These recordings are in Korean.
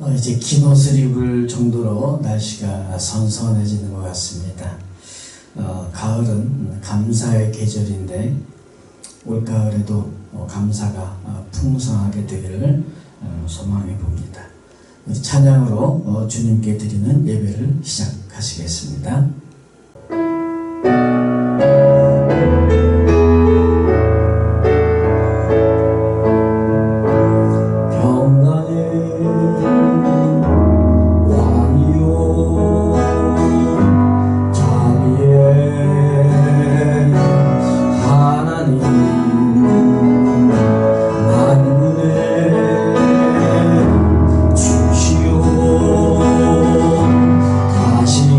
이제 긴 옷을 입을 정도로 날씨가 선선해지는 것 같습니다. 가을은 감사의 계절인데 올가을에도 감사가 풍성하게 되기를 소망해 봅니다. 찬양으로 주님께 드리는 예배를 시작하시겠습니다. 주시오 다시오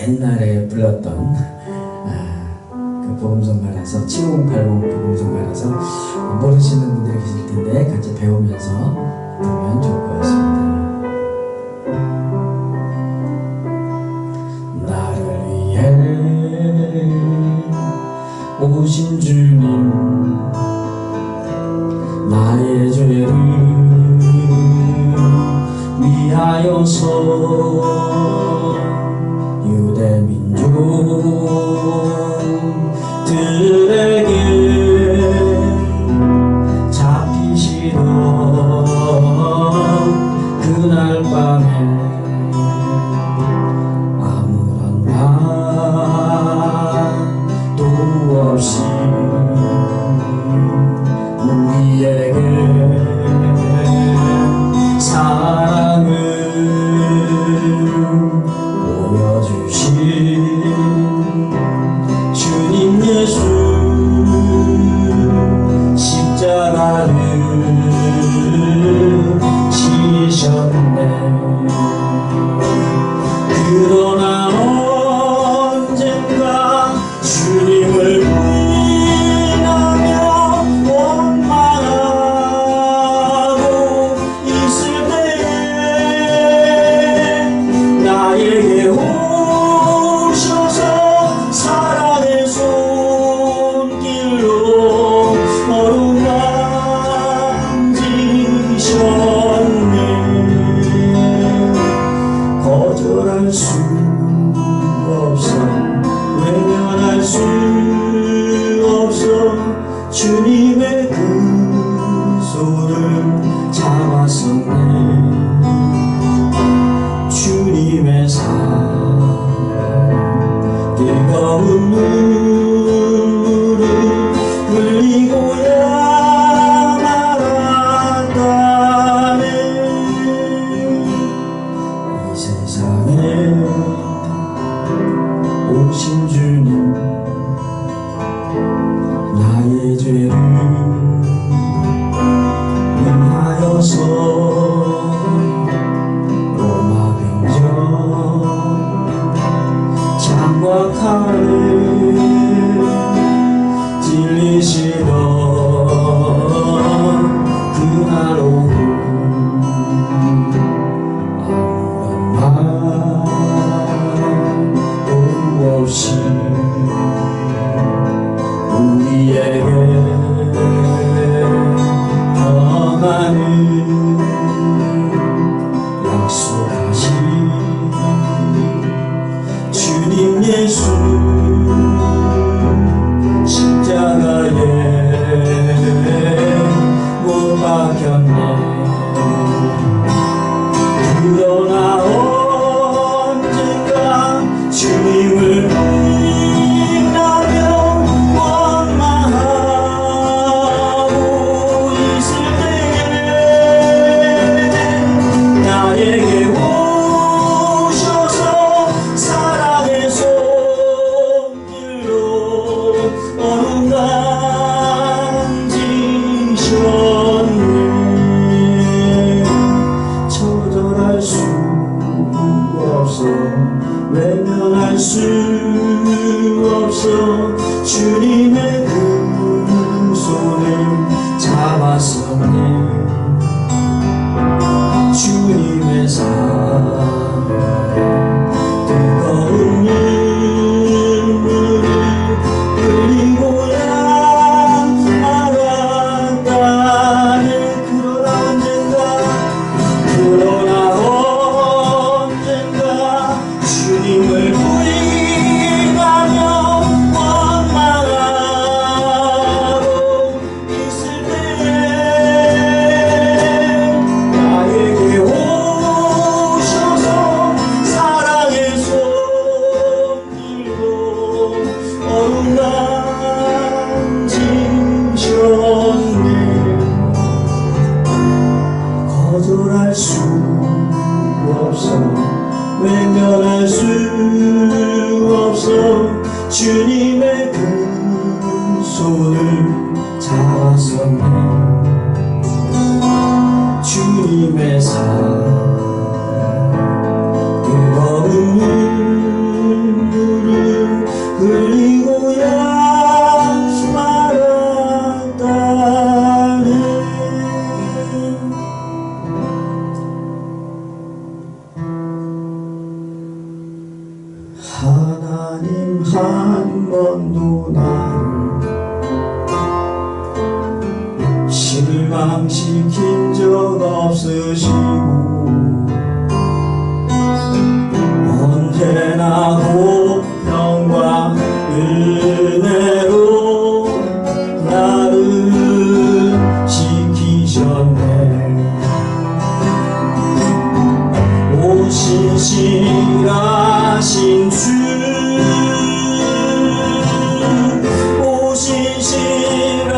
옛날에 불렀던 그 복음성가라서 7580 복음성가라서 모르시는 분들이 계실 텐데 같이 배우면서 보면 좋을 것 같습니다. 나를 위해 오신 주님, 나의 죄를 위하여서 유대 민족들에게 잡히시던 그날 밤에 아무런 말도 없이 우리에게 사랑을 보여주신 주님 예수, 십자가를 지셨네. 그러나 언젠가 주님을 부인하며 원망하고 있을 때에 나에게 오셔서 사랑의 손길로 어루만지셨네. 거절할 수 없어, 외면할 수 없어. 주님의 그 손을 잡았었네. 주님의 사랑 뜨거운 눈물을 흘리고야 말았다네. 이 세상에 오신 주님, 나의 죄를 위하여서 로마 병정 창과 칼을 찔리시던 그날 오후 아무런 말도 없이 우리에게 평안을 약속하신 주님 예수, 십자가에 못 박혔네. 그러나 언젠가 주님을 부인하며 원망하고 있을 때에 나에게 오셔서 사랑의 손길로 어루만지셨네. 처절할 수 없어, 외면할 수 없어. 주님의 그 손을 잡았었네. 주님의 사랑 뜨거운 눈물을 흘리고야 말았다네. 그러나 언젠가 주님을 부인하며 원망하고 있을 때에 나에게 오셔서 사랑의 손길로 어루만지셨네. 거절할 수 없어, 외면할 수 없어. 주님의 그 손을 잡았었네. 주님의 사랑 뜨거운 눈물을 그릇 없으시고 언제나 공평과 은혜로 나를 지키셨네. 오신 신실하신 주, 오신 신실하신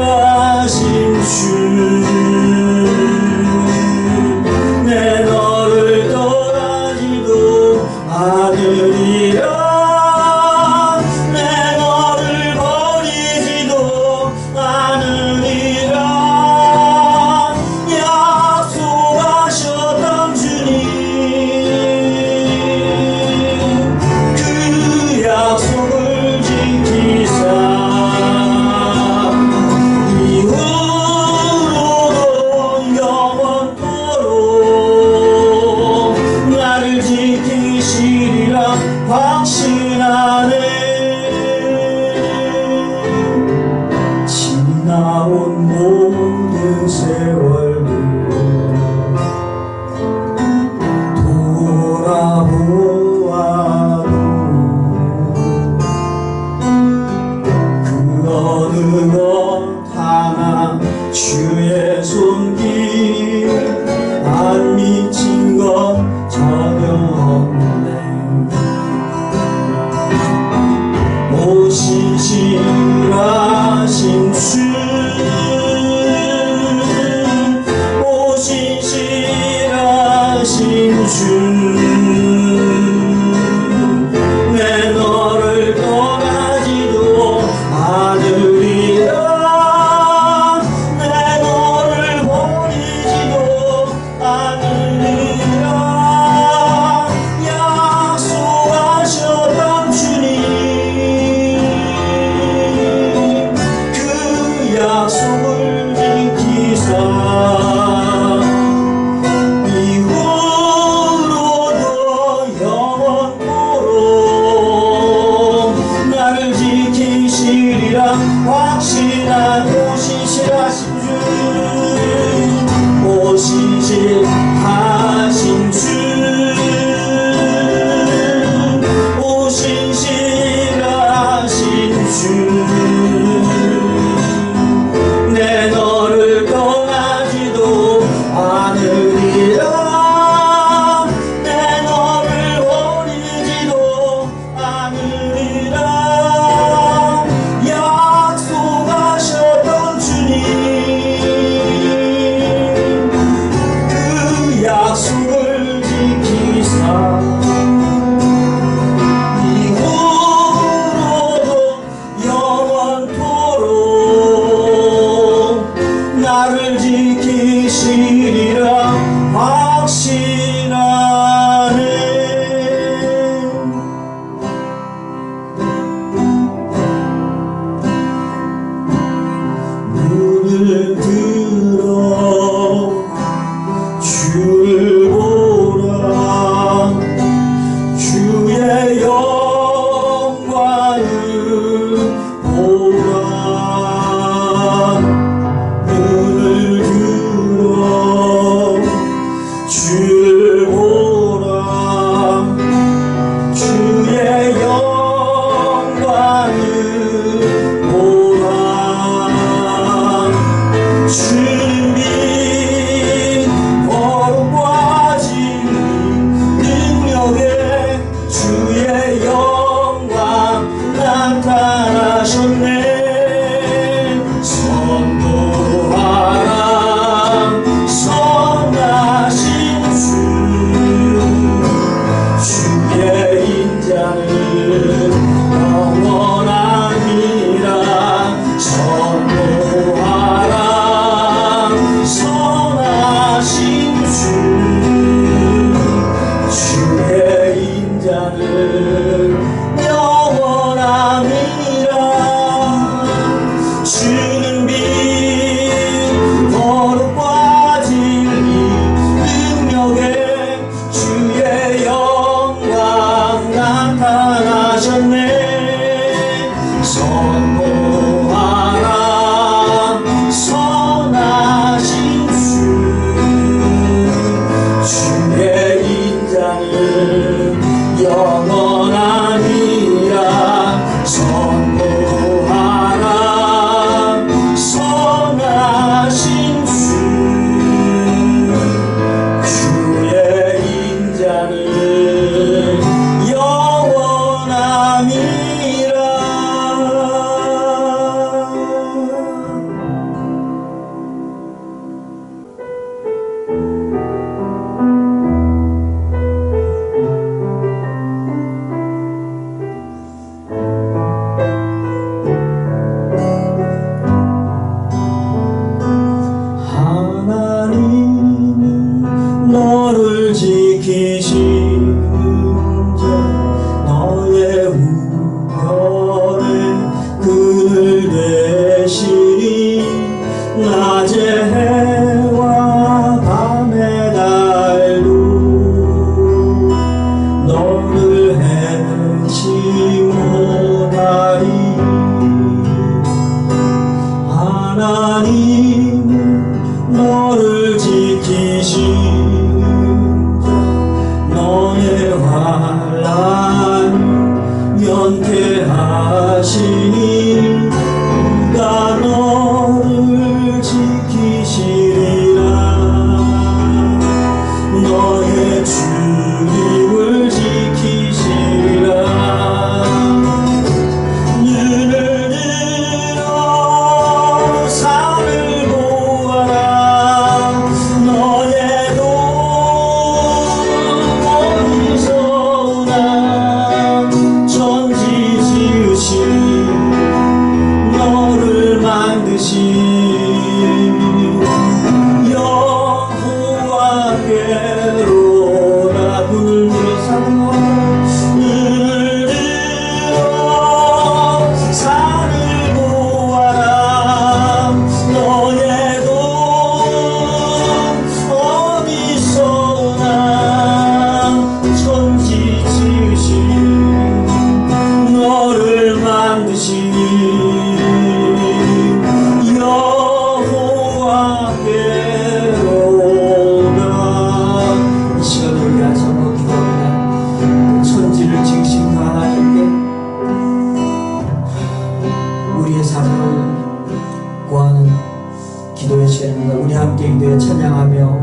주, 내 너를 떠나지도 않으리라, 내 너를 버리지도 않으리라. 약속하셨던 주님,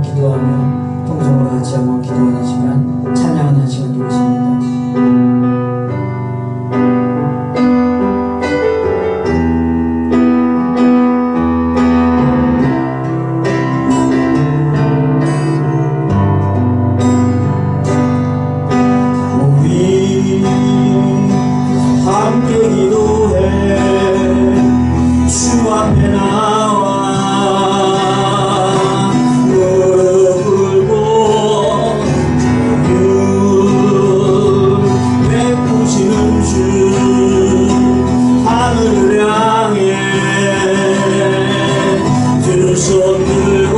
기도하며 통성으로 같이 한번 기도하는 시간, 찬양하는 시간 되겠습니다. 함께 기도해 주 앞에 나와 무릎 꿇고 베푸시는 주 하늘을 향해 두 손 들고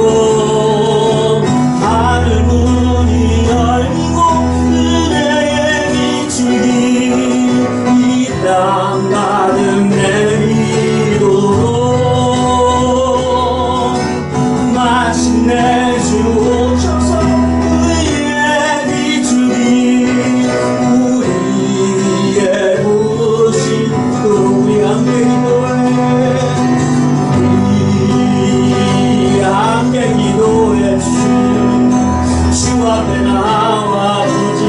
하늘 문이 열리고 은혜의 비추기 땅 가득 내리도록 마침내 주 오셔서 의의 비추기 우리 위에 부으신 우리 함께 기도해 우리 함께 기도해 주 앞에 나와 보지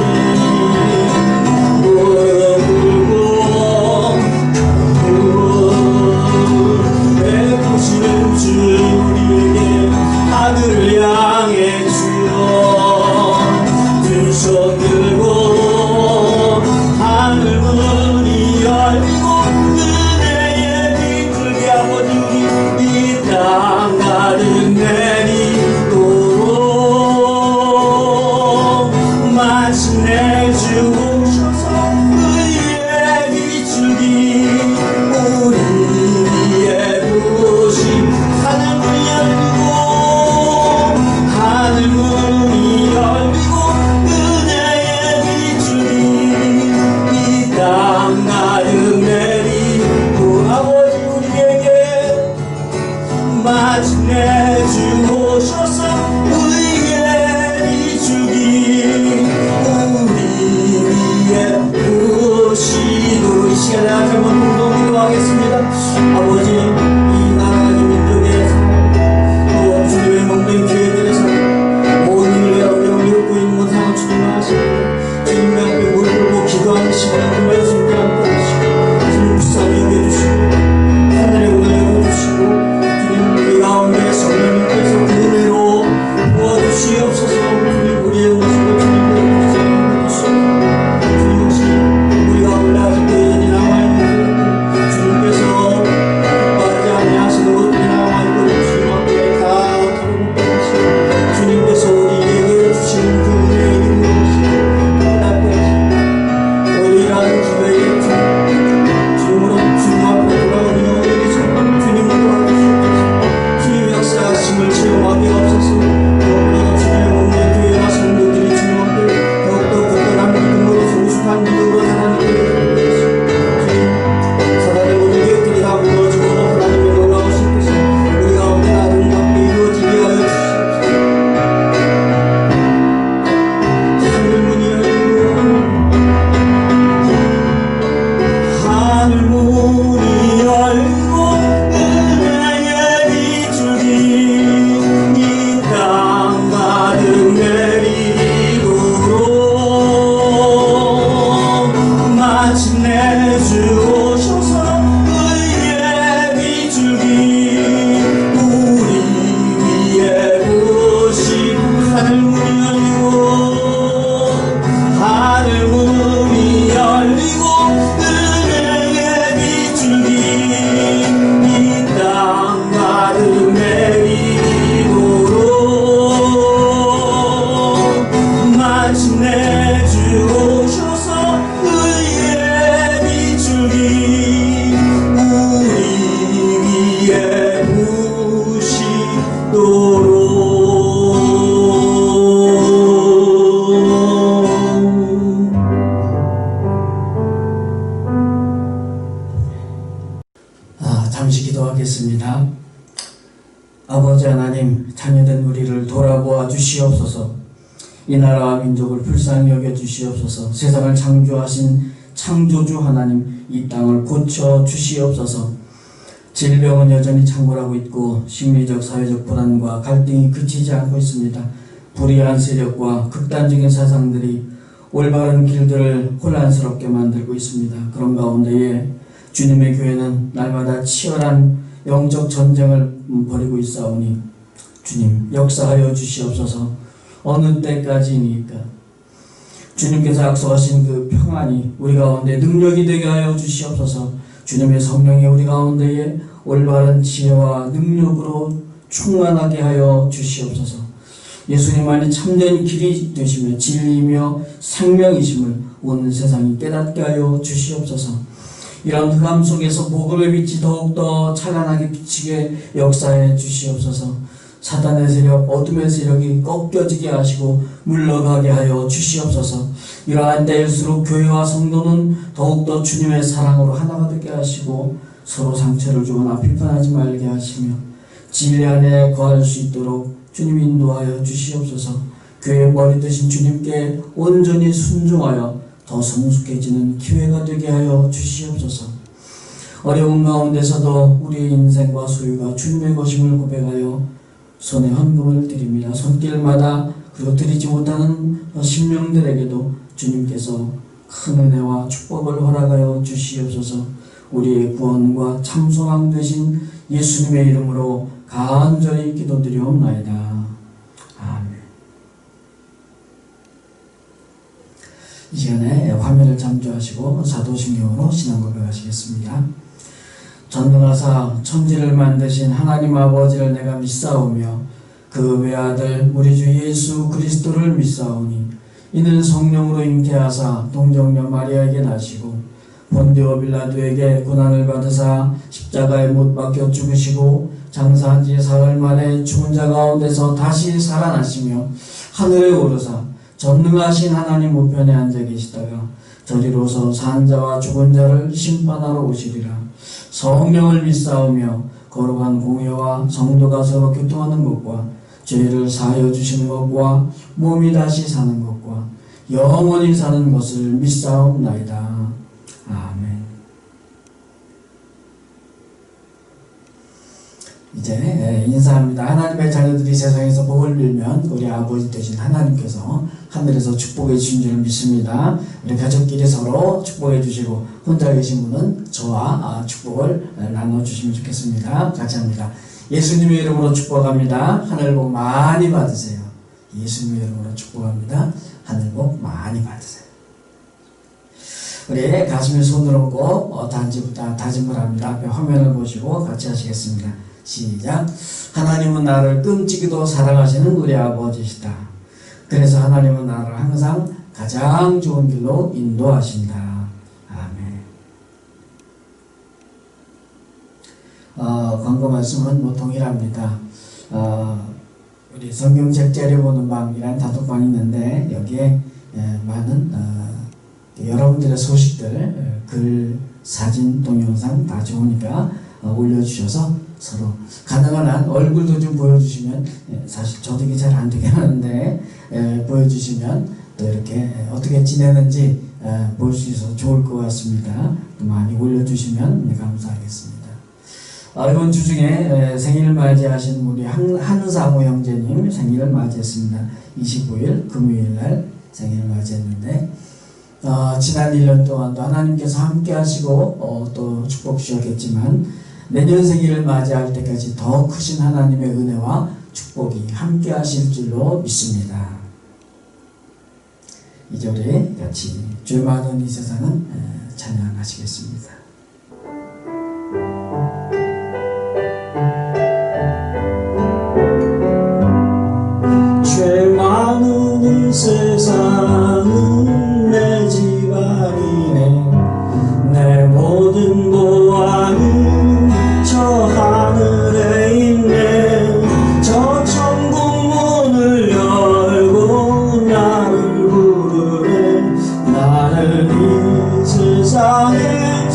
주 우리에게 하늘을 향해 주어 두 손 들고 하늘 문이 열리고 은혜의 비풀기 아버지 우리 이 땅 가득 내리도록 마침내 주 오셔서 의의 비추기 우리 위에 부으신 하늘 문이 열리고 은혜의 비추기 이 땅 가득 내리고 아버지 우리에게 마침내 주 오셔서 의의 비추기 우리 위에 부으시도록 이 시간에 다시 한번 공동 기도하겠습니다. 아버지 이 나라의 민족의 또 주님의 몸된 교회들의 삶 모든 일에 어려움을 겪고 있는 모든 상황 주님을 하십니다. 주님의 앞에 무릎 꿇고 기도하는 시간 그마다 주님께 함께 하시고 주님 주사님 여겨주시고 하늘의 은혜 부어주시고 주님 우리 가운데 성령님께서 그 은혜로 부어주시옵소서. 주님 우리의 모습을 주님께 주시옵소서. 주님 혹시 우리 가운데 아직도 여전히 남아있는 주님께서 빠르지 아니하시는 것들이 남아있고 주님 앞에 다 털어놓고 주님께서 우리에게 주시는 그 은혜의 무엇이고 답답해 우리라는 기회에 주님으로 주님 앞에 돌아오는 영혼에게 주님을 도와주시옵소서. 주님 역사하심을 체험하게 하옵소서. 너무나도 주님의 몸된 교회와 성도들이 주님 앞에 더욱더 굳건한 믿음으로 성숙한 믿음으로 하나님께 예배하시옵소서. 사단의 모든 계획들이 다 무너지고 하나님의 놀라우신 뜻이 우리 가운데 아름답게 이루어지게 하여 주시옵소서. 하늘 문이 열리고 하늘 문이 열리고 은혜의 비추기 이 땅 가득 내리도록 마침내 주 오셔서 의의 비추기 우리 위에 부으신 하늘 문이 열리고 하늘 문이 열리고 은혜의 비추기 이 땅 가득 내리도록 마침내 주 오셔서 의의 비추기 우리 위에 부으시도록 잠시 기도하겠습니다. 아버지 하나님, 자녀된 우리를 돌아보아 주시옵소서. 이 나라와 민족을 불쌍히 여겨 주시옵소서. 세상을 창조하신 창조주 하나님, 이 땅을 고쳐 주시옵소서. 질병은 여전히 창궐하고 있고 심리적 사회적 불안과 갈등이 그치지 않고 있습니다. 불의한 세력과 극단적인 사상들이 올바른 길들을 혼란스럽게 만들고 있습니다. 그런 가운데에 주님의 교회는 날마다 치열한 영적 전쟁을 벌이고 있사오니 주님 역사하여 주시옵소서. 어느 때까지니까 주님께서 약속하신 그 평안이 우리 가운데 능력이 되게 하여 주시옵소서. 주님의 성령이 우리 가운데에 올바른 지혜와 능력으로 충만하게 하여 주시옵소서. 예수님만이 참된 길이 되시며 진리이며 생명이심을 온 세상이 깨닫게 하여 주시옵소서. 이런 흑암 속에서 복음의 빛이 더욱더 찬란하게 비치게 역사해 주시옵소서. 사단의 세력, 어둠의 세력이 꺾여지게 하시고 물러가게 하여 주시옵소서. 이러한 때일수록 교회와 성도는 더욱더 주님의 사랑으로 하나가 되게 하시고 서로 상처를 주거나 비판하지 말게 하시며 진리 안에 거할 수 있도록 주님 인도하여 주시옵소서. 교회의 머리 되신 주님께 온전히 순종하여 더 성숙해지는 기회가 되게 하여 주시옵소서. 어려운 가운데서도 우리의 인생과 소유가 주님의 것임을 고백하여 손에 헌금을 드립니다. 손길마다 그리고 드리지 못하는 심령들에게도 주님께서 큰 은혜와 축복을 허락하여 주시옵소서. 우리의 구원과 참소망 되신 예수님의 이름으로 간절히 기도드리옵나이다. 아멘. 이 시간에 화면을 참조하시고 사도신경으로 신앙 고백하시겠습니다. 전능하사 천지를 만드신 하나님 아버지를 내가 믿사오며 그 외아들 우리 주 예수 그리스도를 믿사오니 이는 성령으로 잉태하사 동정녀 마리아에게 나시고 본디오 빌라도에게 고난을 받으사 십자가에 못 박혀 죽으시고 장사한 지 사흘 만에 죽은 자 가운데서 다시 살아나시며 하늘에 오르사 전능하신 하나님 우편에 앉아 계시다가 저리로서 산 자와 죽은 자를 심판하러 오시리라. 성령을 믿사오며 거룩한 공회와 성도가 서로 교통하는 것과 죄를 사하여 주시는 것과 몸이 다시 사는 것과 영원히 사는 것을 믿사옵나이다. 아멘. 이제 인사합니다. 하나님의 자녀들이 세상에서 복을 빌면 우리 아버지 되신 하나님께서 하늘에서 축복해 주신 줄 믿습니다. 우리 가족끼리 서로 축복해 주시고 혼자 계신 분은 저와 축복을 나눠주시면 좋겠습니다. 같이 합니다. 예수님의 이름으로 축복합니다. 하늘 복 많이 받으세요. 예수님의 이름으로 축복합니다. 하늘 복 많이 받으세요. 우리 가슴에 손을 얹고 다짐을 합니다. 앞에 화면을 보시고 같이 하시겠습니다. 시작. 하나님은 나를 끔찍이도 사랑하시는 우리 아버지시다. 그래서 하나님은 나를 항상 가장 좋은 길로 인도하신다. 아멘. 광고 말씀은 동일합니다. 우리 성경 책자료 보는 방이란 단톡방이 있는데 여기에 많은 여러분들의 소식들, 글, 사진, 동영상 다 좋으니까 올려주셔서 서로 가능한 한 얼굴도 좀 보여주시면, 사실 저도 이게 잘 안 되긴 하는데 보여주시면 또 이렇게 어떻게 지내는지 볼 수 있어서 좋을 것 같습니다. 또 많이 올려주시면 감사하겠습니다. 이번 주 중에 생일을 맞이하신 우리 한상우 형제님 생일을 맞이했습니다. 29일 금요일날 생일을 맞이했는데 지난 1년 동안도 하나님께서 함께 하시고 또 축복 주셨겠지만 내년 생일을 맞이할 때까지 더 크신 하나님의 은혜와 축복이 함께 하실 줄로 믿습니다. 2절에 같이 주 많은 이 세상은 찬양하시겠습니다. 죄 많은 이 세상은 내 집안이네. 내 모든 보안은 저 하늘에 있네. 저 천국 문을 열고 나를 부르네. 나를 이 세상에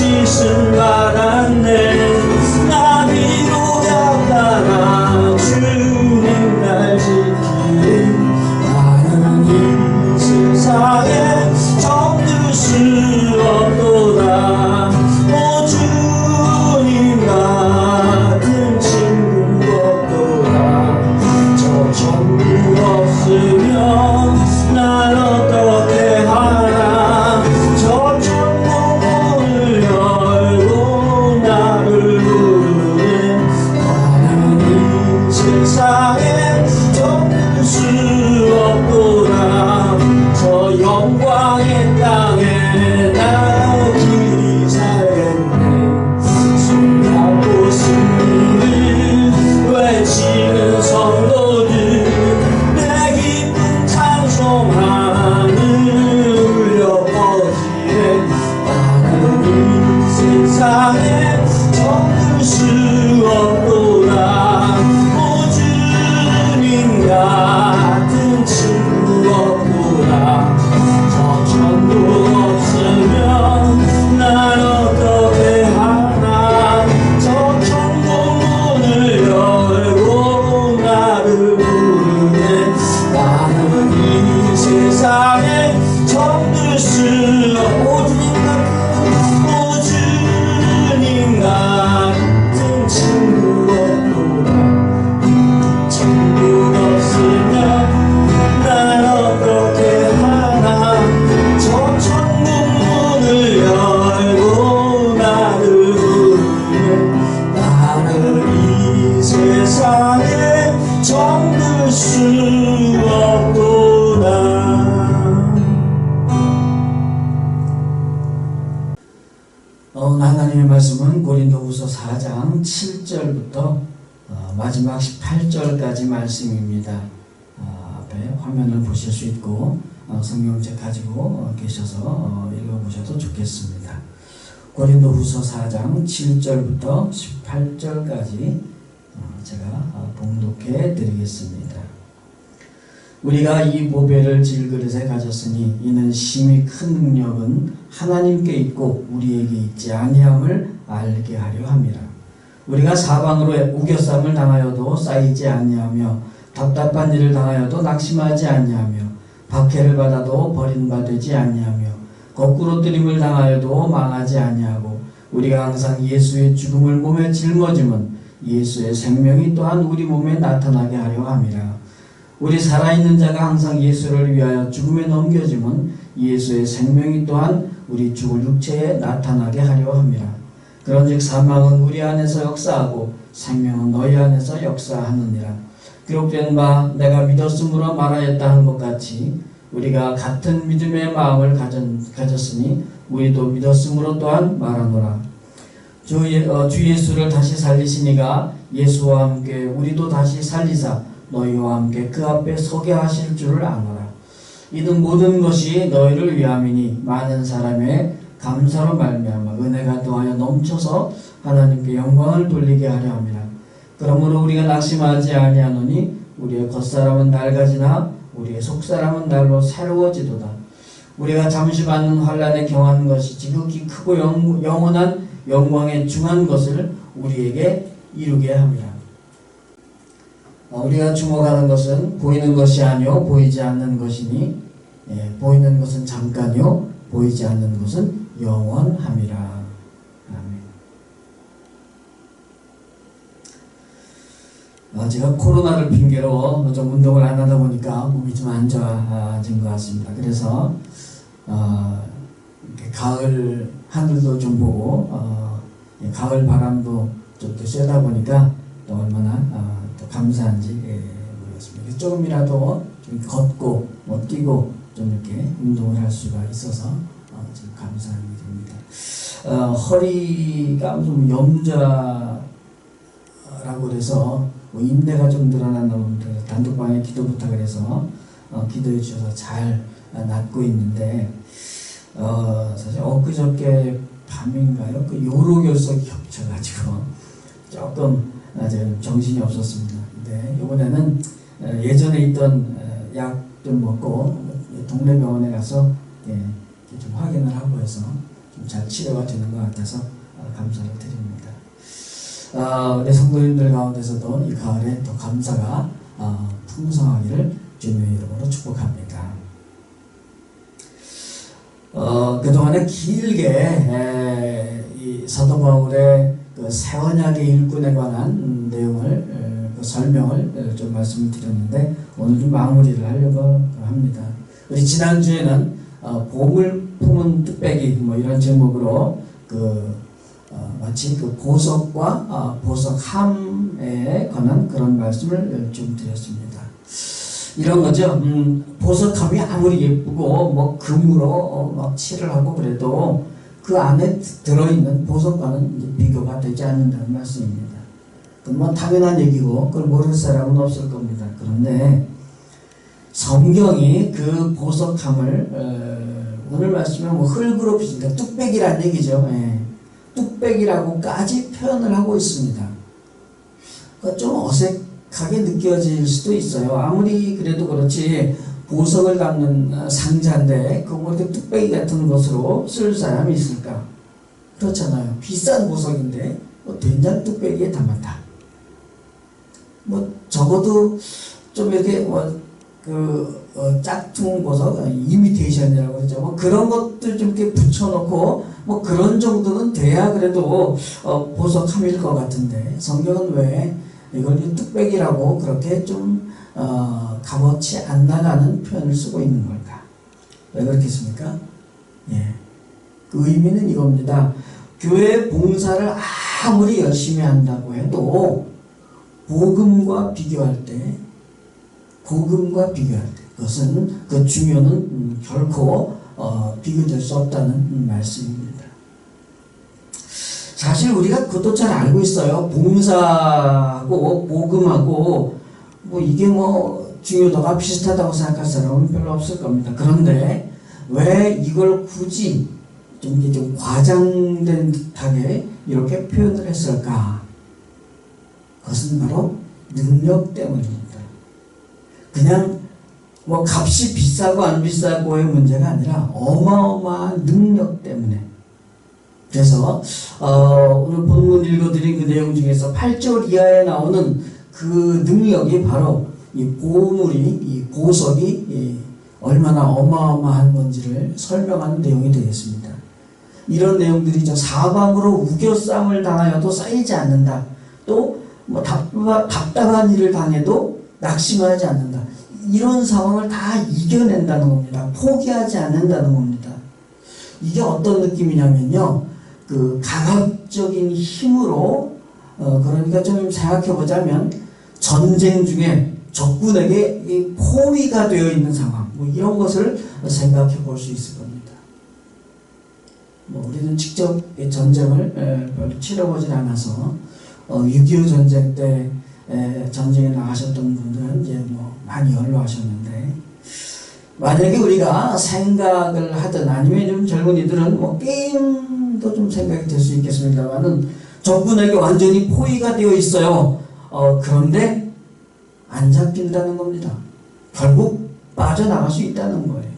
지신 받았네. 나비로 약하나 주님 날 지키네. 나는 이 세상에 정들 수 없도다. 오 주님 같은 친구 없도다. 저 천국 없으면 날 어떻게 하나. 저 천국 문을 열고 나를 부르네. 나는 이 세상에 정들 수 없도다. 저 영광의 땅에 나 길이 살겠네. 손잡고 승리를 외치는 성도들, 내 기쁨 찬송하는 울려 퍼지네. 나는 이 세상에 정들 수 없도다. 오 주님 같은 친구 없도다. 저 천국 없으면 날 어떻게 하나. 저 천국 문을 열고 나를 부르네. 나는 이 세상에 정들 수 오 주님 같은 친구 없도다. 천국 없으면 날 어떻게 하나. 저 천국 문을 열고 나를 부르네. 나는 이 세상에 정들 수 없도다. 하나님의 말씀은 고린도후서 4장 7절부터 마지막 18절까지 말씀입니다. 앞에 화면을 보실 수 있고 성경책 가지고 계셔서 읽어보셔도 좋겠습니다. 고린도후서 4장 7절부터 18절까지 제가 봉독해 드리겠습니다. 우리가 이 보배를 질그릇에 가졌으니 이는 심히 큰 능력은 하나님께 있고 우리에게 있지 아니함을 알게 하려 함이라. 우리가 사방으로 우겨쌈을 당하여도 쌓이지 아니하며 답답한 일을 당하여도 낙심하지 아니하며 박해를 받아도 버림받지 아니하며 거꾸로 뜨림을 당하여도 망하지 아니하고 우리가 항상 예수의 죽음을 몸에 짊어짐은 예수의 생명이 또한 우리 몸에 나타나게 하려 함이라. 우리 살아있는 자가 항상 예수를 위하여 죽음에 넘겨짐은 예수의 생명이 또한 우리 죽을 육체에 나타나게 하려 함이라. 그런즉 사망은 우리 안에서 역사하고 생명은 너희 안에서 역사하느니라. 기록된 바 내가 믿었으므로 말하였다 하는 것 같이 우리가 같은 믿음의 마음을 가졌으니 우리도 믿었으므로 또한 말하노라. 주 예수를 다시 살리시니가 예수와 함께 우리도 다시 살리사 너희와 함께 그 앞에 서게 하실 줄을 아노라. 이는 모든 것이 너희를 위함이니 많은 사람의 감사로 말미암아 은혜가 더하여 넘쳐서 하나님께 영광을 돌리게 하려 함이라. 그러므로 우리가 낙심하지 아니하노니 우리의 겉사람은 낡아지나 우리의 속사람은 날로 새로워지도다. 우리가 잠시 받는 환난에 경한 것이 지극히 크고 영원한 영광에 중한 것을 우리에게 이루게 합니다. 우리가 주목하는 것은 보이는 것이 아니요 보이지 않는 것이니 보이는 것은 잠깐이요 보이지 않는 것은 영원함이라. 아멘. 제가 코로나를 핑계로 좀 운동을 안 하다 보니까 몸이 좀 안 좋아진 것 같습니다. 그래서 가을 하늘도 좀 보고 가을 바람도 좀 더 쐬다 보니까 또 얼마나 또 감사한지 모르겠습니다. 조금이라도 좀 걷고 뛰고 좀 이렇게 운동을 할 수가 있어서 좀 감사한 일입니다. 허리가 좀 염좌라고 그래서 인대가 좀 늘어난다고 합니다. 단독방에 기도 부탁을 해서 기도해 주셔서 잘 낫고 있는데 사실 엊그저께 밤인가요? 그 요로결석이 겹쳐가지고 조금 정신이 없었습니다. 근데 이번에는 예전에 있던 약 좀 먹고 동네 병원에 가서 좀 확인을 하고 해서 좀 잘 치료가 되는 것 같아서 감사를 드립니다. 우리 성도님들 가운데서도 이 가을에 또 감사가 풍성하기를 주님의 이름으로 축복합니다. 그동안에 길게 이 사도 바울의 그 새 언약의 일꾼에 관한 내용을 설명을 좀 말씀드렸는데 오늘 좀 마무리를 하려고 합니다. 우리 지난주에는 봄을 품은 뚝배기 뭐 이런 제목으로 마치 그 보석과 보석함에 관한 그런 말씀을 좀 드렸습니다. 이런 거죠. 보석함이 아무리 예쁘고 뭐 금으로 막 칠을 하고 그래도 그 안에 들어있는 보석과는 이제 비교가 되지 않는다는 말씀입니다. 그건 뭐 당연한 얘기고 그걸 모를 사람은 없을 겁니다. 그런데 성경이 그 보석함을 오늘 말씀에 뭐 흙으로 비친다, 뚝배기란 얘기죠. 예. 뚝배기라고까지 표현을 하고 있습니다. 그러니까 좀 어색하게 느껴질 수도 있어요. 아무리 그래도 그렇지 보석을 담는 상자인데 그거 뭐 이렇게 뚝배기 같은 것으로 쓸 사람이 있을까? 그렇잖아요. 비싼 보석인데 뭐 된장 뚝배기에 담았다. 뭐 적어도 좀 이렇게 짝퉁 보석, 이미테이션이라고 그러죠. 뭐 그런 것들 좀 이렇게 붙여놓고 뭐 그런 정도는 돼야 그래도 보석함일 것 같은데 성경은 왜 이걸 뚝배기라고 그렇게 좀 값어치 안 나가는 표현을 쓰고 있는 걸까? 왜 그렇겠습니까? 예. 그 의미는 이겁니다. 교회 봉사를 아무리 열심히 한다고 해도 복음과 비교할 때 그것은 그 중요는 결코 비교될 수 없다는 말씀입니다. 사실 우리가 그것도 잘 알고 있어요. 봉사하고 복음하고 뭐 이게 뭐 중요도가 비슷하다고 생각할 사람은 별로 없을 겁니다. 그런데 왜 이걸 굳이 좀 과장된 듯하게 이렇게 표현을 했을까? 그것은 바로 능력 때문입니다. 그냥 뭐 값이 비싸고 안 비싸고의 문제가 아니라 어마어마한 능력 때문에. 그래서 오늘 본문 읽어드린 그 내용 중에서 8절 이하에 나오는 그 능력이 바로 이 보석이 얼마나 어마어마한 건지를 설명하는 내용이 되겠습니다. 이런 내용들이죠. 사방으로 우겨쌈을 당하여도 쌓이지 않는다. 또 뭐 답답한 일을 당해도 낙심하지 않는다. 이런 상황을 다 이겨낸다는 겁니다. 포기하지 않는다는 겁니다. 이게 어떤 느낌이냐면요. 그 강압적인 힘으로 그러니까 좀 생각해 보자면 전쟁 중에 적군에게 포위가 되어 있는 상황 뭐 이런 것을 생각해 볼 수 있을 겁니다. 뭐 우리는 직접 전쟁을 별로 치러보질 않아서 6.25 전쟁 때 전쟁에 나가셨던 분들은 이제 뭐 많이 연로하셨는데 만약에 우리가 생각을 하든 아니면 좀 젊은이들은 뭐 게임도 좀 생각이 될 수 있겠습니다만은 적군에게 완전히 포위가 되어 있어요. 그런데 안 잡힌다는 겁니다. 결국 빠져나갈 수 있다는 거예요.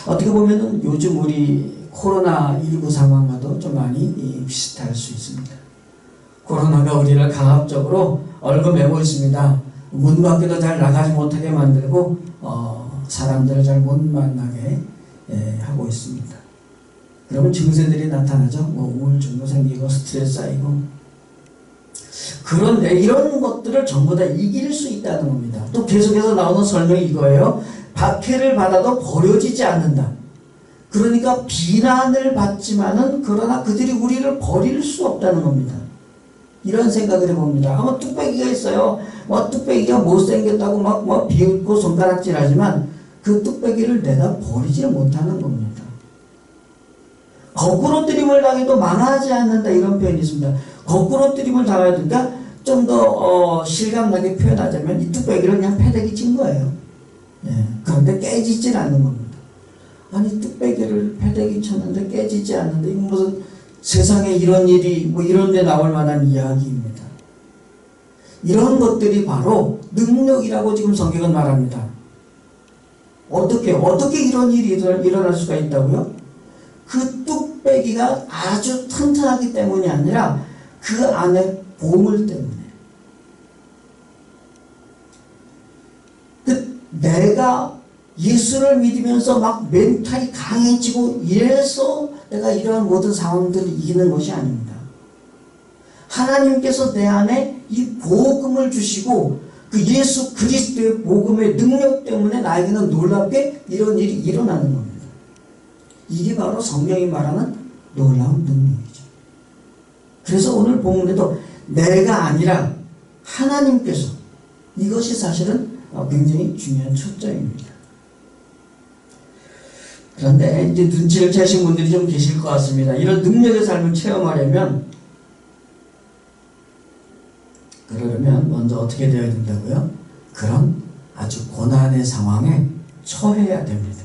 어떻게 보면은 요즘 우리 코로나19 상황과도 좀 많이 비슷할 수 있습니다. 코로나가 우리를 강압적으로 얽어매고 있습니다. 문 밖에도 잘 나가지 못하게 만들고 사람들을 잘 못 만나게 하고 있습니다. 그러면 증세들이 나타나죠. 뭐 우울증도 생기고 스트레스 쌓이고. 그런데 이런 것들을 전부 다 이길 수 있다는 겁니다. 또 계속해서 나오는 설명이 이거예요. 박해를 받아도 버려지지 않는다. 그러니까 비난을 받지만은 그러나 그들이 우리를 버릴 수 없다는 겁니다. 이런 생각을 해봅니다. 한번 뚝배기가 있어요. 뭐 뚝배기가 못생겼다고 막 비웃고 손가락질하지만 그 뚝배기를 내다 버리지를 못하는 겁니다. 거꾸로 뜨림을 당해도 망하지 않는다 이런 표현이 있습니다. 거꾸로 뜨림을 당해야 되니까 좀 더 실감나게 표현하자면 이 뚝배기를 그냥 패대기 친 거예요. 그런데 깨지질 않는 겁니다. 아니 뚝배기를 패대기 쳤는데 깨지지 않는데 이건 무슨 세상에 이런 일이 뭐 이런 데 나올 만한 이야기입니다. 이런 것들이 바로 능력이라고 지금 성경은 말합니다. 어떻게 이런 일이 일어날 수가 있다고요? 그 뚝배기가 아주 튼튼하기 때문이 아니라 그 안에 보물 때문에. 내가 예수를 믿으면서 막 멘탈이 강해지고 이래서 내가 이러한 모든 상황들을 이기는 것이 아닙니다. 하나님께서 내 안에 이 복음을 주시고 그 예수 그리스도의 복음의 능력 때문에 나에게는 놀랍게 이런 일이 일어나는 겁니다. 이게 바로 성경이 말하는 놀라운 능력이죠. 그래서 오늘 본문에도 내가 아니라 하나님께서, 이것이 사실은 굉장히 중요한 초점입니다. 그런데 이제 눈치를 채신 분들이 좀 계실 것 같습니다. 이런 능력의 삶을 체험하려면 그러려면 먼저 어떻게 되어야 된다고요? 그런 아주 고난의 상황에 처해야 됩니다.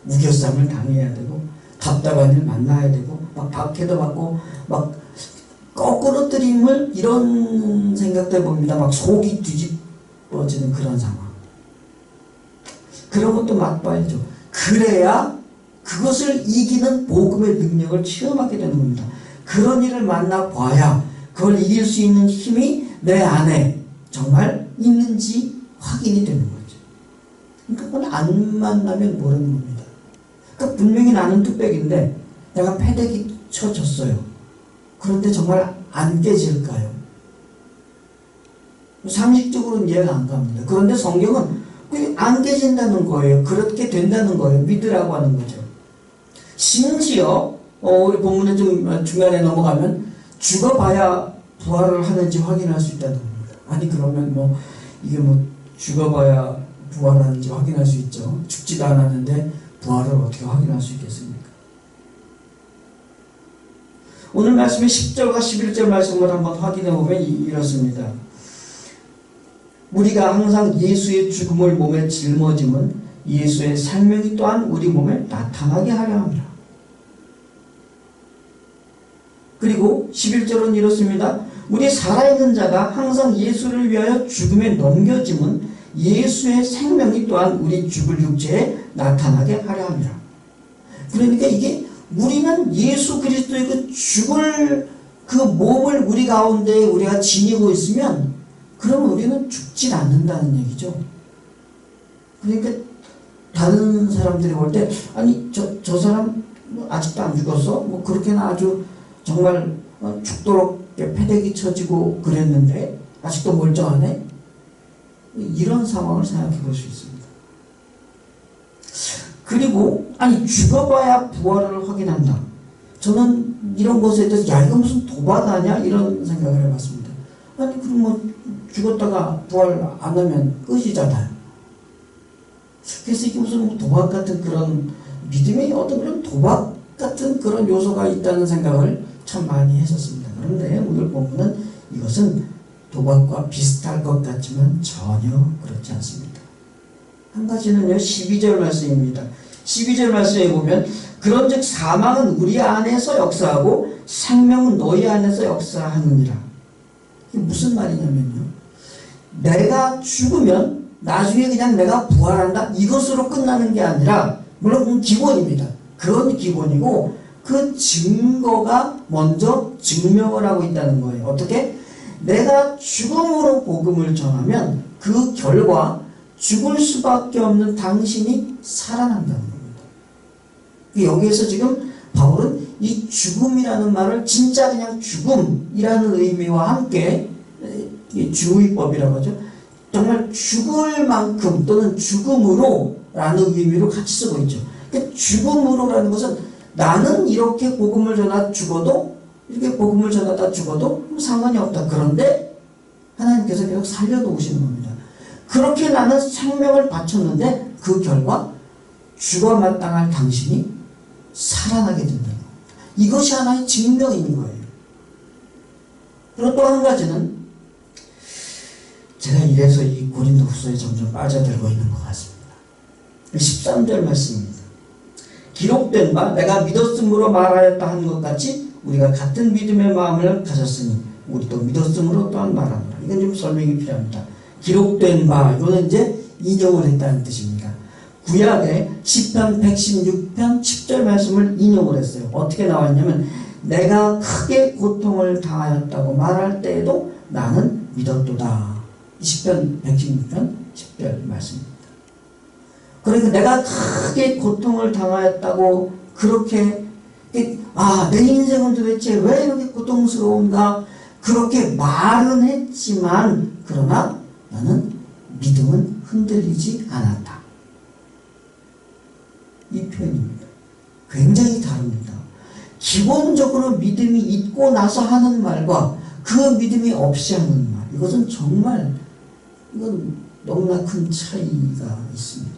우겨쌈을 당해야 되고 답답한 일 만나야 되고 막 박해도 받고 막 거꾸로 뜨림을 이런 생각도 해봅니다. 막 속이 뒤집어지는 그런 상황. 그런 것도 맛봐야죠. 그래야 그것을 이기는 복음의 능력을 체험하게 되는 겁니다. 그런 일을 만나봐야 그걸 이길 수 있는 힘이 내 안에 정말 있는지 확인이 되는 거죠. 그러니까 그걸 안 만나면 모르는 겁니다. 그러니까 분명히 나는 뚝배기인데 내가 패대기 쳐졌어요. 그런데 정말 안 깨질까요? 상식적으로는 이해가 안 갑니다. 그런데 성경은 안 깨진다는 거예요. 그렇게 된다는 거예요. 믿으라고 하는 거죠. 심지어 우리 본문에 좀 중간에 넘어가면 죽어봐야 부활을 하는지 확인할 수 있다는 겁니다. 아니 그러면 이게 죽어봐야 부활하는지 확인할 수 있죠. 죽지도 않았는데 부활을 어떻게 확인할 수 있겠습니까? 오늘 말씀의 10절과 11절 말씀을 한번 확인해 보면 이렇습니다. 우리가 항상 예수의 죽음을 몸에 짊어짐은 예수의 생명이 또한 우리 몸에 나타나게 하려 합니다. 그리고 11절은 이렇습니다. 우리 살아있는 자가 항상 예수를 위하여 죽음에 넘겨짐은 예수의 생명이 또한 우리 죽을 육체에 나타나게 하려 합니다. 그러니까 이게 우리는 예수 그리스도의 그 죽을 그 몸을 우리 가운데 우리가 지니고 있으면 그러면 우리는 죽지 않는다는 얘기죠. 그러니까 다른 사람들이 볼 때 아니 저 사람 아직도 안 죽었어? 그렇게는 아주 정말 죽도록 패대기 쳐지고 그랬는데 아직도 멀쩡하네? 이런 상황을 생각해 볼 수 있습니다. 그리고 아니 죽어봐야 부활을 확인한다. 저는 이런 것에 대해서 야 이거 무슨 도박 아니야? 이런 생각을 해봤습니다. 아니 그럼 죽었다가 부활 안 하면 끝이잖아요. 그래서 이게 무슨 도박 같은 그런 믿음의 어떤 그런 도박 같은 그런 요소가 있다는 생각을 참 많이 했었습니다. 그런데 오늘 본문은 이것은 도박과 비슷할 것 같지만 전혀 그렇지 않습니다. 한 가지는요 12절 말씀입니다. 12절 말씀에 보면 그런즉 사망은 우리 안에서 역사하고 생명은 너희 안에서 역사하느니라. 이게 무슨 말이냐면요. 내가 죽으면 나중에 그냥 내가 부활한다 이것으로 끝나는 게 아니라 물론 그건 기본입니다. 그건 기본이고 그 증거가 먼저 증명을 하고 있다는 거예요. 어떻게? 내가 죽음으로 복음을 전하면 그 결과 죽을 수밖에 없는 당신이 살아난다는 겁니다. 여기에서 지금 바울은 이 죽음이라는 말을 진짜 그냥 죽음이라는 의미와 함께 주의법이라고 하죠. 정말 죽을 만큼 또는 죽음으로 라는 의미로 같이 쓰고 있죠. 그러니까 죽음으로라는 것은 나는 이렇게 복음을 전하다 죽어도 이렇게 복음을 전하다 죽어도 상관이 없다. 그런데 하나님께서 계속 살려놓으시는 겁니다. 그렇게 나는 생명을 바쳤는데 그 결과 죽어 마땅할 당신이 살아나게 된다는 겁니다. 이것이 하나의 증명인 거예요. 그리고 또 한 가지는 제가 이래서 이 고린도후서에 점점 빠져들고 있는 것 같습니다. 13절 말씀입니다. 기록된 바 내가 믿었음으로 말하였다 한 것 같이 우리가 같은 믿음의 마음을 가졌으니 우리도 믿었음으로 또한 말하노라. 이건 좀 설명이 필요합니다. 기록된 바 이거는 이제 인용을 했다는 뜻입니다. 구약의 시편 116편 10절 말씀을 인용을 했어요. 어떻게 나와 있냐면 내가 크게 고통을 당하였다고 말할 때에도 나는 믿었도다. 시편 116편 10절 말씀입니다. 그러니까 내가 크게 고통을 당하였다고 그렇게 내 인생은 도대체 왜 이렇게 고통스러운가 그렇게 말은 했지만 그러나 나는 믿음은 흔들리지 않았다. 이 표현입니다. 굉장히 다릅니다. 기본적으로 믿음이 있고 나서 하는 말과 그 믿음이 없이 하는 말, 이것은 정말 이건 너무나 큰 차이가 있습니다.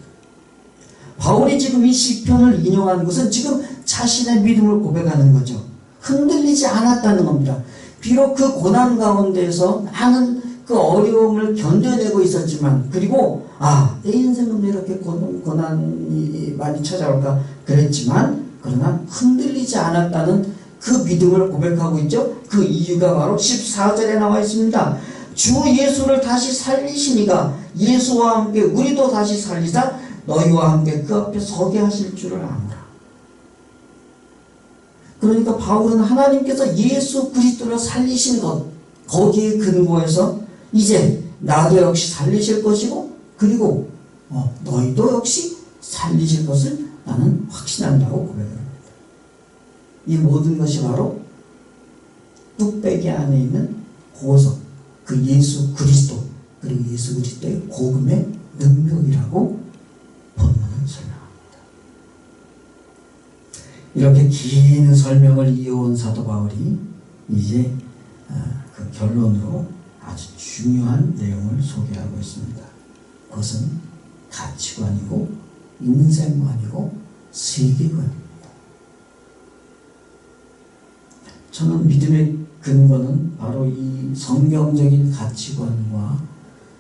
바울이 지금 이 시편을 인용하는 것은 지금 자신의 믿음을 고백하는 거죠. 흔들리지 않았다는 겁니다. 비록 그 고난 가운데에서 많은 그 어려움을 견뎌내고 있었지만, 그리고 내 인생은 왜 이렇게 고난이 많이 찾아올까 그랬지만, 그러나 흔들리지 않았다는 그 믿음을 고백하고 있죠. 그 이유가 바로 14절에 나와 있습니다. 주 예수를 다시 살리시니가 예수와 함께 우리도 다시 살리사 너희와 함께 그 앞에 서게 하실 줄을 아노라. 그러니까 바울은 하나님께서 예수 그리스도를 살리신 것, 거기에 근거해서 이제 나도 역시 살리실 것이고, 그리고 너희도 역시 살리실 것을 나는 확신한다고 고백합니다. 이 모든 것이 바로 뚝배기 안에 있는 보석, 그 예수 그리스도, 그리고 예수 그리스도의 복음의 능력이라고 본문은 설명합니다. 이렇게 긴 설명을 이어온 사도 바울이 이제 그 결론으로 아주 중요한 내용을 소개하고 있습니다. 그것은 가치관이고 인생관이고 세계관입니다. 저는 믿음의 근거는 바로 이 성경적인 가치관과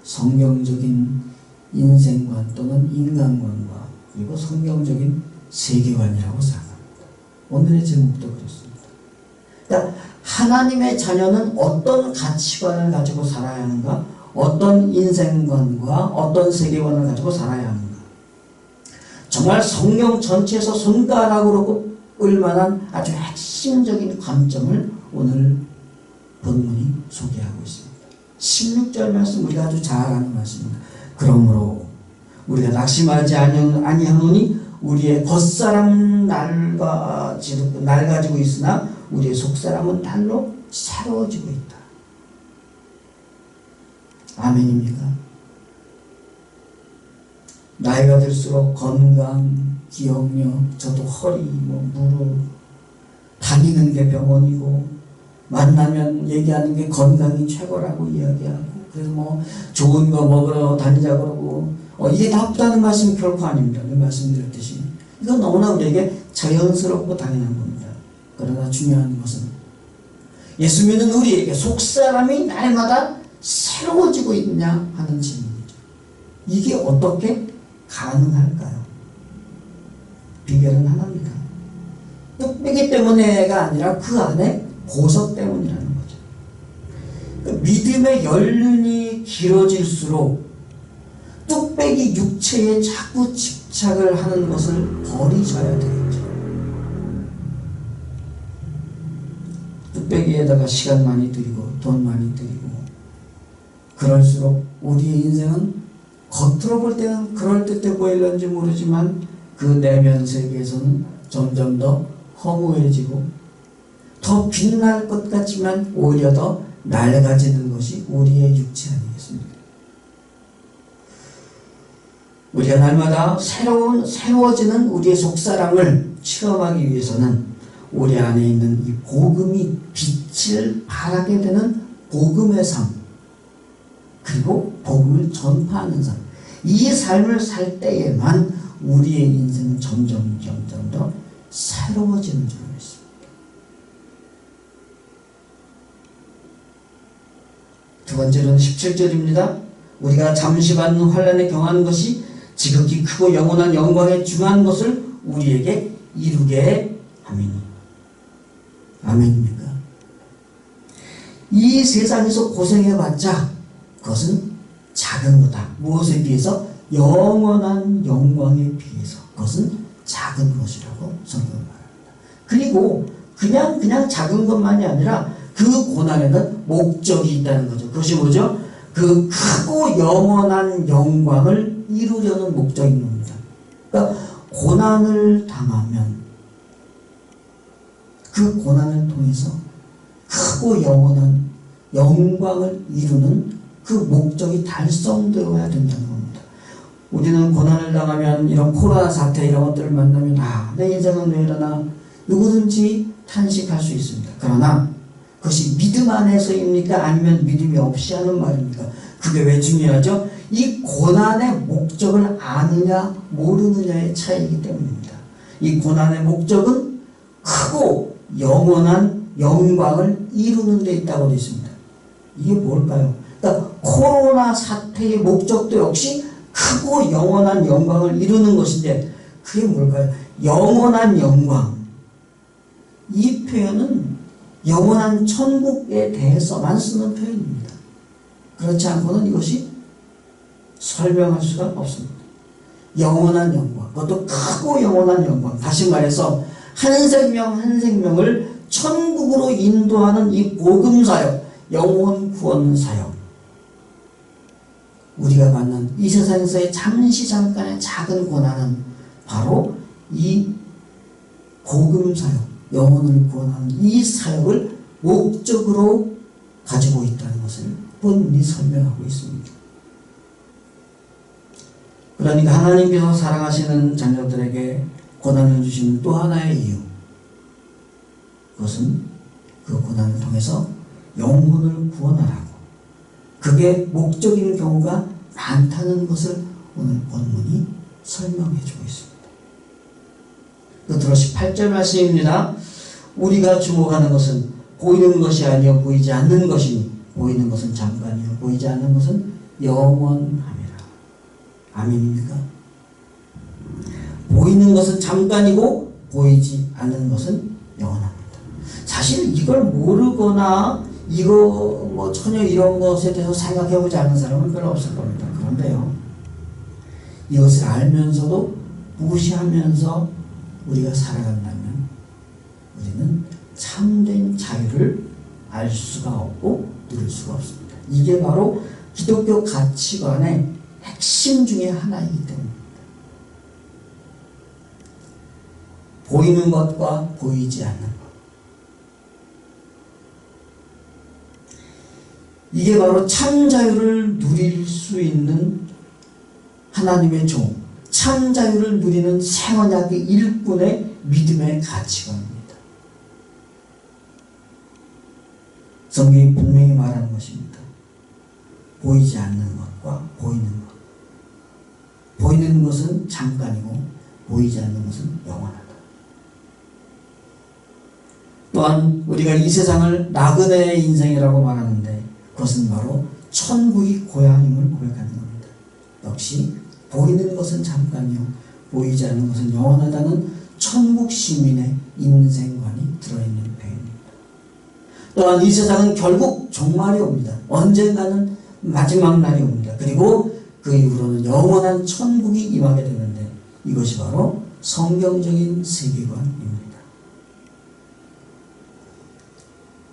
성경적인 인생관 또는 인간관과 그리고 성경적인 세계관이라고 생각합니다. 오늘의 제목도 그렇습니다. 그러니까 하나님의 자녀는 어떤 가치관을 가지고 살아야 하는가, 어떤 인생관과 어떤 세계관을 가지고 살아야 하는가. 정말 성경 전체에서 손가락으로 꼽을 만한 아주 핵심적인 관점을 오늘 본문이 소개하고 있습니다. 16절 말씀 우리가 아주 잘 아는 말씀입니다. 그러므로 우리가 낙심하지 아니하노니 우리의 겉사람은 낡아지고 있으나 우리의 속사람은 날로 새로워지고 있다. 아멘입니까? 나이가 들수록 건강, 기억력, 저도 허리, 무릎, 다니는 게 병원이고, 만나면 얘기하는 게 건강이 최고라고 이야기하고, 그래서 좋은 거 먹으러 다니자 그러고, 이게 나쁘다는 말씀이 결코 아닙니다. 말씀드렸듯이. 이건 너무나 우리에게 자연스럽고 당연한 겁니다. 그러나 중요한 것은 예수 믿는 우리에게 속사람이 날마다 새로워지고 있냐 하는 질문이죠. 이게 어떻게 가능할까요? 비결은 하나입니다. 뚝배기 때문에가 아니라 그 안에 보석 때문이라는 거죠. 믿음의 연륜이 길어질수록 뚝배기 육체에 자꾸 집착을 하는 것을 버리셔야 되겠죠. 뚝배기에다가 시간 많이 들이고 돈 많이 들이고 그럴수록 우리의 인생은 겉으로 볼 때는 그럴듯해 보일런지 모르지만 그 내면 세계에서는 점점 더 허무해지고 더 빛날 것 같지만 오히려 더 낡아지는 것이 우리의 육체 아니겠습니까? 우리가 날마다 새로워지는 우리의 속사람을 체험하기 위해서는 우리 안에 있는 이 복음이 빛을 발하게 되는 복음의 삶, 그리고 복음을 전파하는 삶, 이 삶을 살 때에만 우리의 인생은 점점 더 새로워지는 줄 믿습니다. 두 번째로는 17절입니다. 우리가 잠시 받는 환난에 경하는 것이 지극히 크고 영원한 영광에 중한 것을 우리에게 이루게 하미니. 아멘입니까? 이 세상에서 고생해봤자 그것은 작은 거다. 무엇에 비해서? 영원한 영광에 비해서 그것은 작은 것이라고 성경은 말합니다. 그리고 그냥 작은 것만이 아니라 그 고난에는 목적이 있다는 거죠. 그것이 뭐죠? 그 크고 영원한 영광을 이루려는 목적인 겁니다. 그러니까 고난을 당하면 그 고난을 통해서 크고 영원한 영광을 이루는 그 목적이 달성되어야 된다는 겁니다. 우리는 고난을 당하면 이런 코로나 사태 이런 것들을 만나면 내 인생은 왜 이러나 누구든지 탄식할 수 있습니다. 그러나 그것이 믿음 안에서입니까? 아니면 믿음이 없이 하는 말입니까? 그게 왜 중요하죠? 이 고난의 목적을 아느냐 모르느냐의 차이이기 때문입니다. 이 고난의 목적은 크고 영원한 영광을 이루는 데 있다고 되어 있습니다. 이게 뭘까요? 그러니까 코로나 사태의 목적도 역시 크고 영원한 영광을 이루는 것인데 그게 뭘까요? 영원한 영광. 이 표현은 영원한 천국에 대해서만 쓰는 표현입니다. 그렇지 않고는 이것이 설명할 수가 없습니다. 영원한 영광, 그것도 크고 영원한 영광. 다시 말해서 한 생명 한 생명을 천국으로 인도하는 이 복음사역, 영혼 구원 사역, 우리가 받는 이 세상에서의 잠깐의 작은 고난은 바로 이 복음사역, 영혼을 구원하는 이 사역을 목적으로 가지고 있다는 것을 본문이 설명하고 있습니다. 그러니까 하나님께서 사랑하시는 자녀들에게 고난을 주시는 또 하나의 이유, 그것은 그 고난을 통해서 영혼을 구원하라고, 그게 목적인 경우가 많다는 것을 오늘 본문이 설명해 주고 있습니다. 끝으로 18절 말씀입니다. 우리가 주목하는 것은 보이는 것이 아니요 보이지 않는 것이니 보이는 것은 잠깐이요 보이지 않는 것은 영원함이라. 아멘입니까? 보이는 것은 잠깐이고 보이지 않는 것은 영원합니다. 사실 이걸 모르거나 이거 전혀 이런 것에 대해서 생각해보지 않는 사람은 별로 없을 겁니다. 그런데요, 이것을 알면서도 무시하면서 우리가 살아간다면 우리는 참된 자유를 알 수가 없고 누릴 수가 없습니다. 이게 바로 기독교 가치관의 핵심 중에 하나이기 때문입니다. 보이는 것과 보이지 않는 것, 이게 바로 참 자유를 누릴 수 있는 하나님의 종, 참 자유를 누리는 생언약의 일꾼의 믿음의 가치관입니다. 성경이 분명히 말하는 것입니다. 보이지 않는 것과 보이는 것. 보이는 것은 잠깐이고 보이지 않는 것은 영원하다. 또한 우리가 이 세상을 나그네의 인생이라고 말하는데 그것은 바로 천국이 고향임을 고백하는 겁니다. 역시 보이는 것은 잠깐이요 보이지 않는 것은 영원하다는 천국 시민의 인생관이 들어있는 배경입니다. 또한 이 세상은 결국 종말이 옵니다. 언젠가는 마지막 날이 옵니다. 그리고 그 이후로는 영원한 천국이 임하게 되는데 이것이 바로 성경적인 세계관입니다.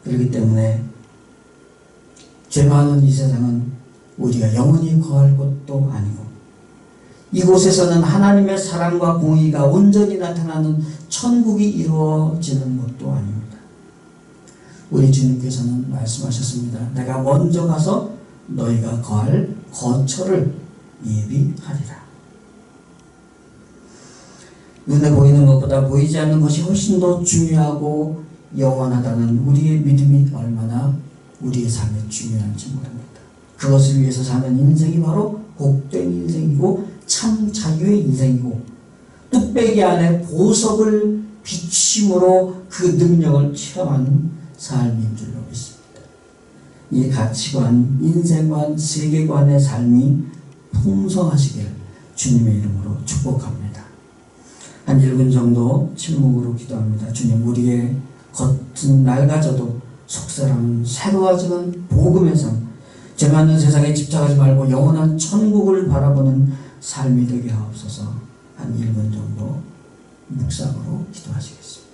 그렇기 때문에 죄 많은 이 세상은 우리가 영원히 거할 곳도 아니고 이곳에서는 하나님의 사랑과 공의가 온전히 나타나는 천국이 이루어지는 것도 아닙니다. 우리 주님께서는 말씀하셨습니다. 내가 먼저 가서 너희가 거할 거처를 예비하리라. 눈에 보이는 것보다 보이지 않는 것이 훨씬 더 중요하고 영원하다는 우리의 믿음이 얼마나 우리의 삶에 중요한지 모릅니다. 그것을 위해서 사는 인생이 바로 복된 인생이고 참 자유의 인생이고 뚝배기 안에 보석을 비춤으로 그 능력을 체험하는 삶인 줄로 믿습니다. 이 가치관, 인생관, 세계관의 삶이 풍성하시길 주님의 이름으로 축복합니다. 한 1분 정도 침묵으로 기도합니다. 주님, 우리의 겉은 낡아져도 속사람은 새로워지는 복음의 삶, 죄 많은 세상에 집착하지 말고 영원한 천국을 바라보는 삶이 되게 하옵소서. 한 1분 정도 묵상으로 기도하시겠습니다.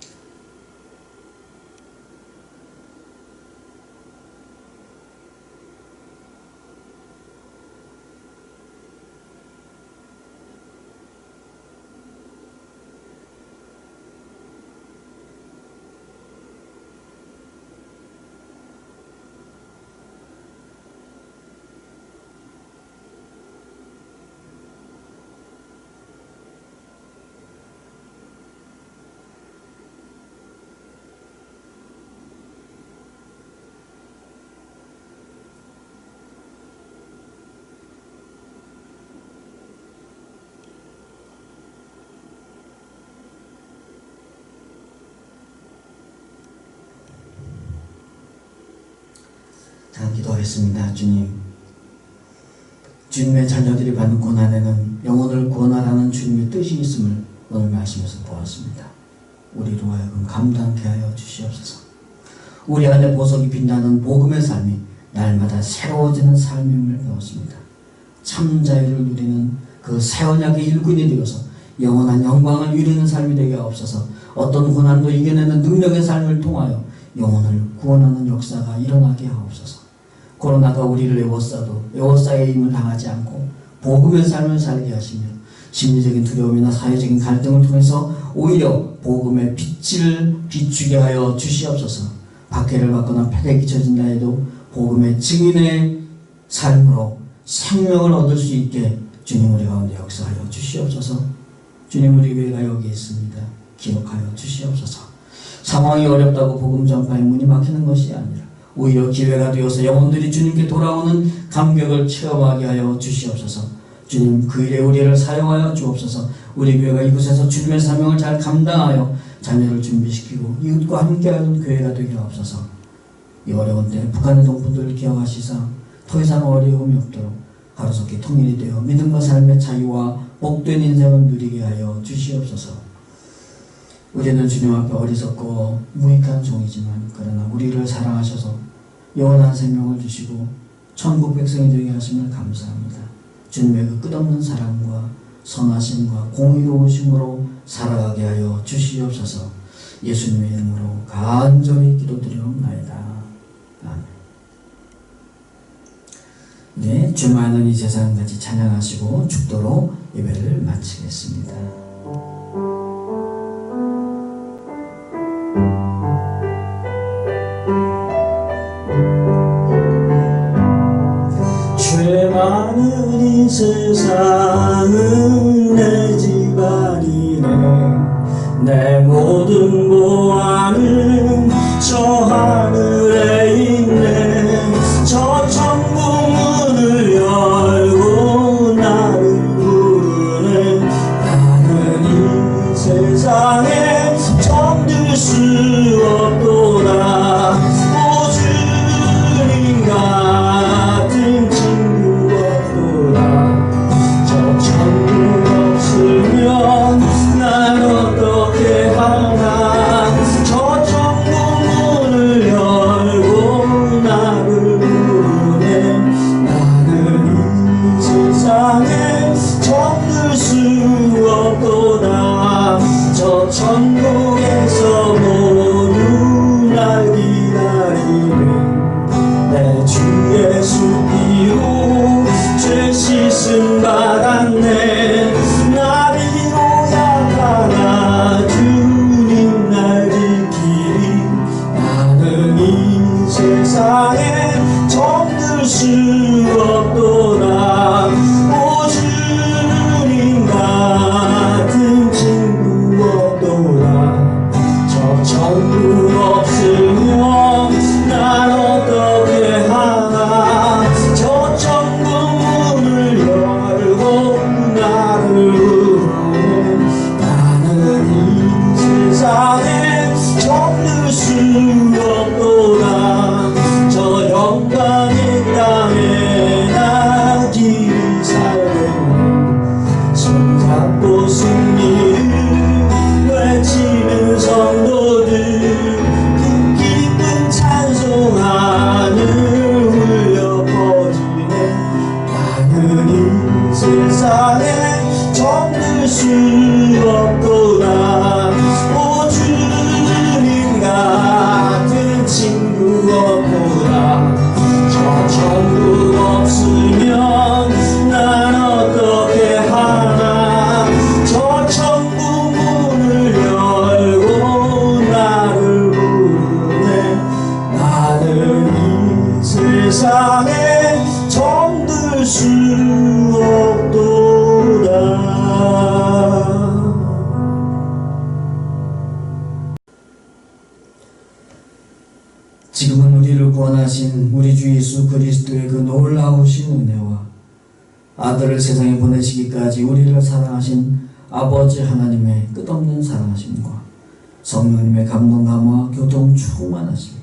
자, 기도하겠습니다. 주님의 자녀들이 받는 고난에는 영혼을 구원하라는 주님의 뜻이 있음을 오늘 말씀에서 보았습니다. 우리로 하여금 감당케 하여 주시옵소서. 우리 안에 보석이 빛나는 복음의 삶이 날마다 새로워지는 삶임을 배웠습니다. 참 자유를 누리는 그 새 언약의 일꾼이 되어서 영원한 영광을 누리는 삶이 되게 하옵소서. 어떤 고난도 이겨내는 능력의 삶을 통하여 영혼을 구원하는 역사가 일어나게 하옵소서. 코로나가 우리를 에워싸의 힘을 당하지 않고 복음의 삶을 살게 하시며 심리적인 두려움이나 사회적인 갈등을 통해서 오히려 복음의 빛을 비추게 하여 주시옵소서. 박해를 받거나 패대기 쳐진다 해도 복음의 증인의 삶으로 생명을 얻을 수 있게 주님 우리 가운데 역사하여 주시옵소서. 주님 우리 교회가 여기 있습니다. 기억하여 주시옵소서. 상황이 어렵다고 복음 전파의 문이 막히는 것이 아니라 오히려 기회가 되어서 영혼들이 주님께 돌아오는 감격을 체험하게 하여 주시옵소서. 주님 그 일에 우리를 사용하여 주옵소서. 우리 교회가 이곳에서 주님의 사명을 잘 감당하여 자녀를 준비시키고 이웃과 함께하는 교회가 되게 하옵소서. 이 어려운 때 북한의 동포들을 기억하시사 더 이상 어려움이 없도록 가로속히 통일이 되어 믿음과 삶의 자유와 복된 인생을 누리게 하여 주시옵소서. 우리는 주님 앞에 어리석고 무익한 종이지만 그러나 우리를 사랑하셔서 영원한 생명을 주시고 천국 백성이 되게 하심을 감사합니다. 주님의 그 끝없는 사랑과 선하심과 공의로우심으로 살아가게 하여 주시옵소서. 예수님의 이름으로 간절히 기도드리옵나이다. 아멘. 네, 주만은 이 세상까지 찬양하시고 축도로 예배를 마치겠습니다. 죄 많은 이 세상은 내 집안이네. 내 모든 보안은 저 하늘에 있네. 저 천국 문을 열고 나를 부르네. 나는 이 세상에 잠들 수 없도다. 오 주님 같은 친구 없도다. 저 천국 없으면 난 어떻게 지금은 우리를 구원하신 우리 주 예수 그리스도의 그 놀라우신 은혜와 아들을 세상에 보내시기까지 우리를 사랑하신 아버지 하나님의 끝없는 사랑하심과 성령님의 감동감화 교통 충만하심,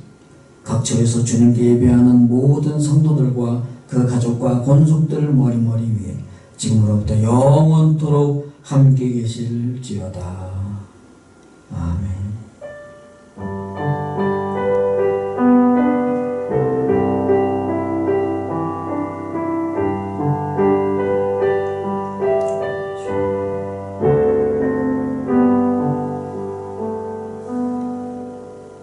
각처에서 주님께 예배하는 모든 성도들과 그 가족과 권속들 머리머리 위에 지금으로부터 영원토록 함께 계실지어다. 아멘.